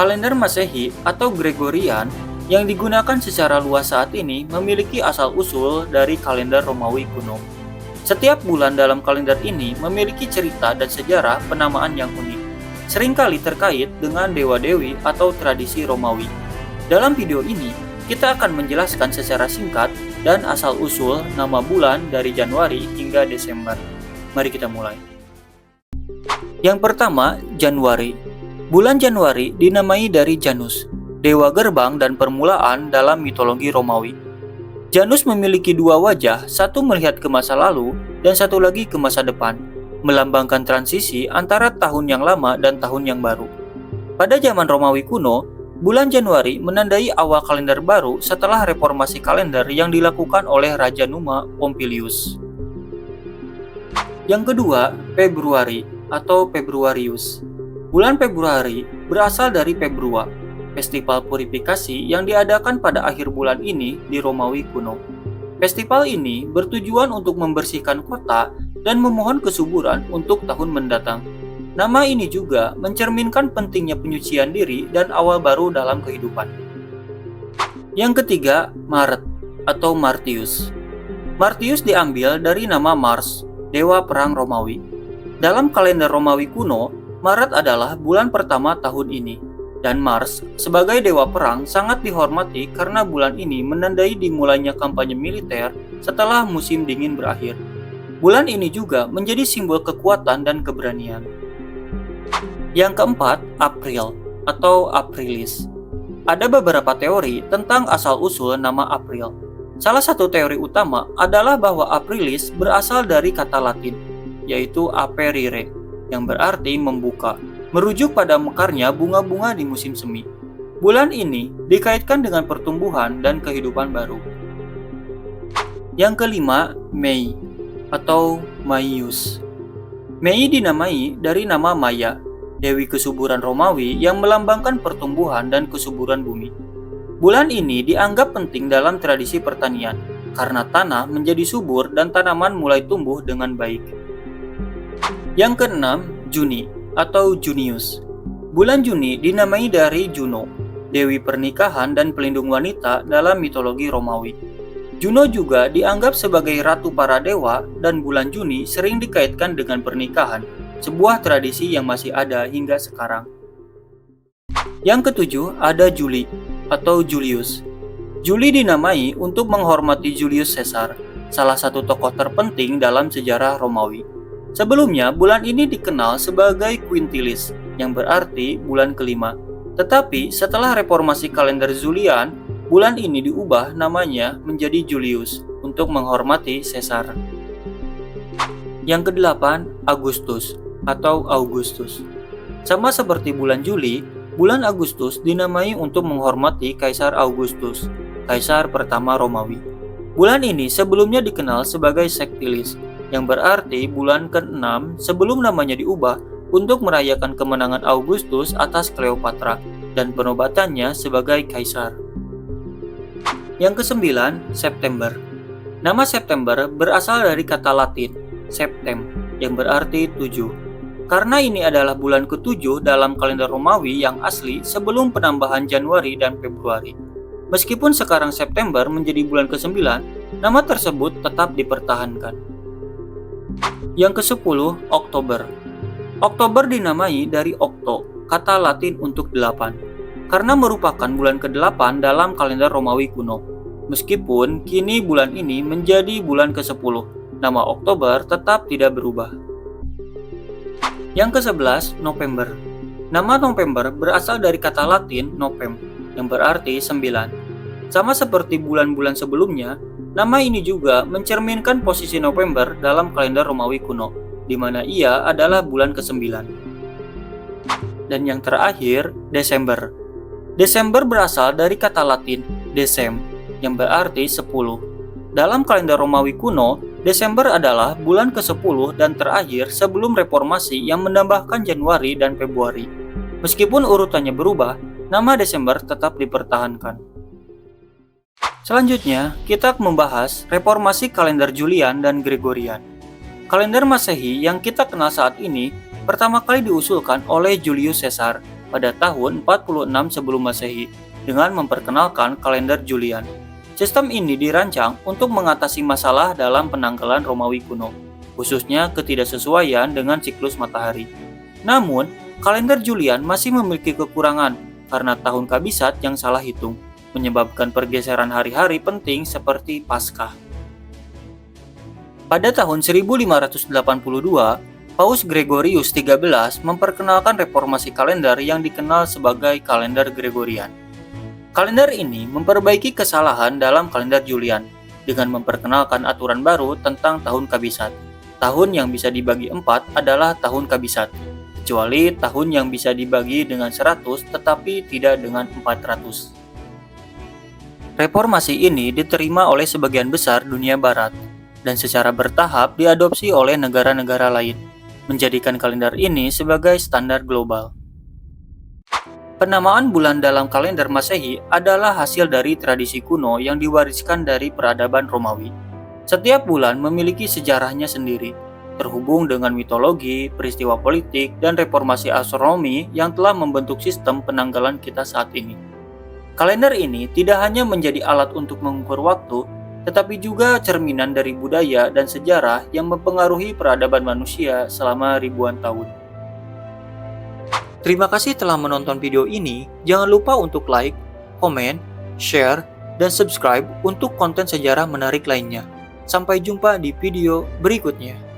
Kalender Masehi atau Gregorian yang digunakan secara luas saat ini memiliki asal-usul dari kalender Romawi kuno. Setiap bulan dalam kalender ini memiliki cerita dan sejarah penamaan yang unik, seringkali terkait dengan dewa-dewi atau tradisi Romawi. Dalam video ini, kita akan menjelaskan secara singkat dan asal-usul nama bulan dari Januari hingga Desember. Mari kita mulai. Yang pertama, Januari. Bulan Januari dinamai dari Janus, dewa gerbang dan permulaan dalam mitologi Romawi. Janus memiliki dua wajah, satu melihat ke masa lalu dan satu lagi ke masa depan, melambangkan transisi antara tahun yang lama dan tahun yang baru. Pada zaman Romawi kuno, bulan Januari menandai awal kalender baru setelah reformasi kalender yang dilakukan oleh Raja Numa Pompilius. Yang kedua, Februari atau Februarius. Bulan Februari berasal dari Februa, festival purifikasi yang diadakan pada akhir bulan ini di Romawi kuno. Festival ini bertujuan untuk membersihkan kota dan memohon kesuburan untuk tahun mendatang. Nama ini juga mencerminkan pentingnya penyucian diri dan awal baru dalam kehidupan. Yang ketiga, Maret atau Martius. Martius diambil dari nama Mars, dewa perang Romawi. Dalam kalender Romawi kuno, Maret adalah bulan pertama tahun ini. Dan Mars, sebagai dewa perang, sangat dihormati karena bulan ini menandai dimulainya kampanye militer setelah musim dingin berakhir. Bulan ini juga menjadi simbol kekuatan dan keberanian. Yang keempat, April atau Aprilis. Ada beberapa teori tentang asal-usul nama April. Salah satu teori utama adalah bahwa Aprilis berasal dari kata Latin, yaitu aperire, yang berarti membuka, merujuk pada mekarnya bunga-bunga di musim semi. Bulan ini dikaitkan dengan pertumbuhan dan kehidupan baru. Yang kelima, Mei atau Maius. Mei dinamai dari nama Maya, dewi kesuburan Romawi yang melambangkan pertumbuhan dan kesuburan bumi. Bulan ini dianggap penting dalam tradisi pertanian karena tanah menjadi subur dan tanaman mulai tumbuh dengan baik. Yang keenam, Juni atau Junius. Bulan Juni dinamai dari Juno, dewi pernikahan dan pelindung wanita dalam mitologi Romawi. Juno juga dianggap sebagai ratu para dewa dan bulan Juni sering dikaitkan dengan pernikahan, sebuah tradisi yang masih ada hingga sekarang. Yang ketujuh, ada Juli atau Julius. Juli dinamai untuk menghormati Julius Caesar, salah satu tokoh terpenting dalam sejarah Romawi. Sebelumnya, bulan ini dikenal sebagai Quintilis, yang berarti bulan kelima. Tetapi setelah reformasi kalender Julian, bulan ini diubah namanya menjadi Julius untuk menghormati Caesar. Yang kedelapan, Agustus atau Augustus. Sama seperti bulan Juli, bulan Agustus dinamai untuk menghormati Kaisar Augustus, kaisar pertama Romawi. Bulan ini sebelumnya dikenal sebagai Sextilis, yang berarti bulan ke-6 sebelum namanya diubah untuk merayakan kemenangan Augustus atas Cleopatra dan penobatannya sebagai kaisar. Yang ke-9, September. Nama September berasal dari kata Latin, septem, yang berarti 7. Karena ini adalah bulan ke-7 dalam kalender Romawi yang asli sebelum penambahan Januari dan Februari. Meskipun sekarang September menjadi bulan ke-9, nama tersebut tetap dipertahankan. Yang ke-10, Oktober. Oktober dinamai dari okto, kata Latin untuk 8, karena merupakan bulan ke-8 dalam kalender Romawi kuno. Meskipun kini bulan ini menjadi bulan ke-10, nama Oktober tetap tidak berubah. Yang ke-11, November. Nama November berasal dari kata Latin novem, yang berarti 9. Sama seperti bulan-bulan sebelumnya, nama ini juga mencerminkan posisi November dalam kalender Romawi kuno, di mana ia adalah bulan ke-9. Dan yang terakhir, Desember. Desember berasal dari kata Latin decem, yang berarti 10. Dalam kalender Romawi kuno, Desember adalah bulan ke-10 dan terakhir sebelum reformasi yang menambahkan Januari dan Februari. Meskipun urutannya berubah, nama Desember tetap dipertahankan. Selanjutnya, kita membahas reformasi kalender Julian dan Gregorian. Kalender Masehi yang kita kenal saat ini pertama kali diusulkan oleh Julius Caesar pada tahun 46 sebelum Masehi dengan memperkenalkan kalender Julian. Sistem ini dirancang untuk mengatasi masalah dalam penanggalan Romawi kuno, khususnya ketidaksesuaian dengan siklus matahari. Namun, kalender Julian masih memiliki kekurangan karena tahun kabisat yang salah hitung, menyebabkan pergeseran hari-hari penting seperti Paskah. Pada tahun 1582, Paus Gregorius XIII memperkenalkan reformasi kalender yang dikenal sebagai kalender Gregorian. Kalender ini memperbaiki kesalahan dalam kalender Julian dengan memperkenalkan aturan baru tentang tahun kabisat. Tahun yang bisa dibagi 4 adalah tahun kabisat, kecuali tahun yang bisa dibagi dengan 100 tetapi tidak dengan 400. Reformasi ini diterima oleh sebagian besar dunia barat dan secara bertahap diadopsi oleh negara-negara lain, menjadikan kalender ini sebagai standar global. Penamaan bulan dalam kalender Masehi adalah hasil dari tradisi kuno yang diwariskan dari peradaban Romawi. Setiap bulan memiliki sejarahnya sendiri, terhubung dengan mitologi, peristiwa politik, dan reformasi astronomi yang telah membentuk sistem penanggalan kita saat ini. Kalender ini tidak hanya menjadi alat untuk mengukur waktu, tetapi juga cerminan dari budaya dan sejarah yang mempengaruhi peradaban manusia selama ribuan tahun. Terima kasih telah menonton video ini. Jangan lupa untuk like, komen, share, dan subscribe untuk konten sejarah menarik lainnya. Sampai jumpa di video berikutnya.